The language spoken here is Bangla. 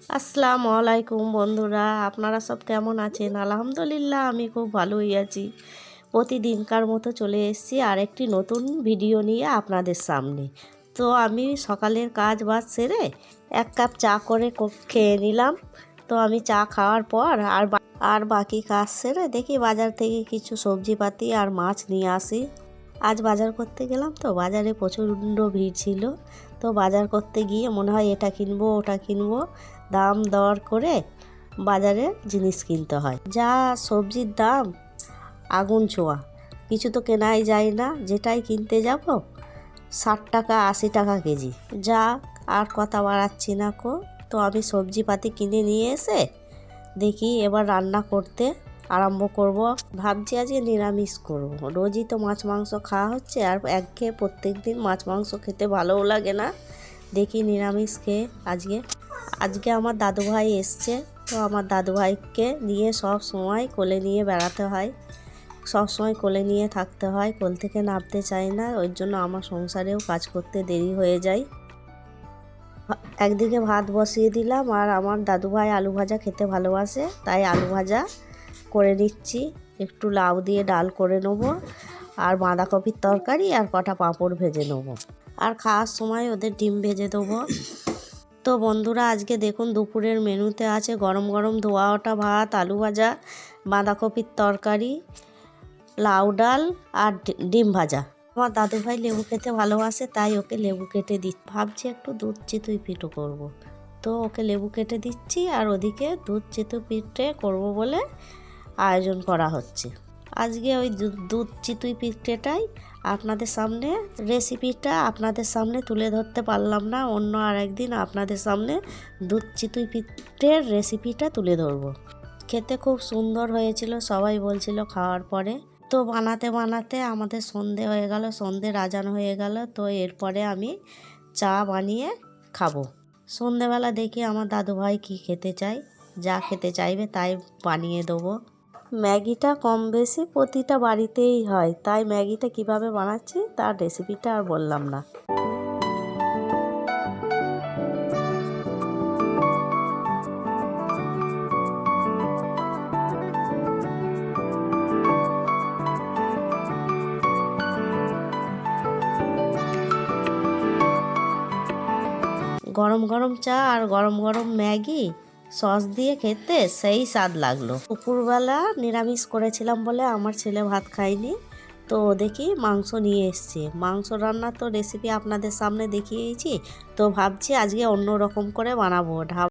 আসসালামু আলাইকুম বন্ধুরা, আপনারা সব কেমন আছেন? আলহামদুলিল্লাহ আমি খুব ভালোই আছি। প্রতিদিনকার মতো চলে এসেছি আরেকটি নতুন ভিডিও নিয়ে আপনাদের সামনে। তো আমি সকালের কাজ বাজ সেরে এক কাপ চা করে খেয়ে নিলাম। তো আমি চা খাওয়ার পর আর বাকি কাজ সেরে দেখি বাজার থেকে কিছু সবজিপাতি আর মাছ নিয়ে আসি। আজ বাজার করতে গেলাম, তো বাজারে প্রচণ্ড ভিড় ছিল। তো বাজার করতে গিয়ে মনে হয় এটা কিনবো ওটা কিনবো, দাম দর করে বাজারে জিনিস কিনতে হয়। যা সবজির দাম আগুন ছোঁয়া, কিছু তো কেনাই যায় না। যেটাই কিনতে যাব 60 টাকা 80 টাকা কেজি। যা আর কথা বাড়াচ্ছি না কো। তো আমি সবজিপাতি কিনে নিয়ে এসে দেখি এবার রান্না করতে আরম্ভ করব। ভাবছি আজকে নিরামিষ করব। রোজই তো মাছ মাংস খাওয়া হচ্ছে, আর একঘেয়ে প্রত্যেক দিন মাছ মাংস খেতে ভালোও লাগে না। দেখি নিরামিষ খেয়ে আজকে আমার দাদুভাই এসছে। তো আমার দাদুভাইকে নিয়ে সব সময় কোলে নিয়ে বেড়াতে হয়, সব সময় কোলে নিয়ে থাকতে হয়। কোল থেকে নামতে চাই না, ওই জন্য আমার সংসারেও কাজ করতে দেরি হয়ে যায়। একদিকে ভাত বসিয়ে দিলাম, আর আমার দাদুভাই আলু ভাজা খেতে ভালোবাসে, তাই আলু ভাজা করে নিচ্ছি। একটু লাউ দিয়ে ডাল করে নেবো, আর বাঁধাকপির তরকারি আর কটা পাঁপড় ভেজে নেবো, আর খাওয়ার সময় ওদের ডিম ভেজে দেবো। তো বন্ধুরা, আজকে দেখুন দুপুরের মেনুতে আছে গরম গরম ধোয়া ওঠা ভাত, আলু ভাজা, বাঁধাকপির তরকারি, লাউ ডাল আর ডিম ভাজা। আমার দাদুভাই লেবু খেতে ভালোবাসে, তাই ওকে লেবু কেটে দিচ্ছি। ভাবছি একটু দুধ চিতই পিঠে করব। তো ওকে লেবু কেটে দিচ্ছি, আর ওদিকে দুধ চিতই পিঠে করব বলে আয়োজন করা হচ্ছে। আজকে ওই দুধ চিতই পিঠেটাই আপনাদের সামনে, রেসিপিটা আপনাদের সামনে তুলে ধরতে পারলাম না। অন্য আরেকদিন আপনাদের সামনে দুধ চিতই পিঠের রেসিপিটা তুলে ধরবো। খেতে খুব সুন্দর হয়েছিল, সবাই বলছিল খাওয়ার পরে। তো বানাতে বানাতে আমাদের সন্ধে হয়ে গেল, সন্ধে আজান হয়ে গেল। তো এরপরে আমি চা বানিয়ে খাবো। সন্ধেবেলা দেখি আমার দাদুভাই কি খেতে চায়, যা খেতে চাইবে তাই বানিয়ে দেবো। ম্যাগিটা কম বেশি প্রতিটা বাড়িতেই হয়, তাই ম্যাগিটা কিভাবে বানাচ্ছি তার রেসিপিটা আর বললাম না। গরম গরম চা আর গরম গরম ম্যাগি সস দিয়ে খেতে সেই স্বাদ লাগলো। দুপুরবেলা নিরামিষ করেছিলাম বলে আমার ছেলে ভাত খায়নি, তো দেখি মাংস নিয়ে এসছে। মাংস রান্নার তো রেসিপি আপনাদের সামনে দেখিয়েছি, তো ভাবছি আজকে অন্য রকম করে বানাবো।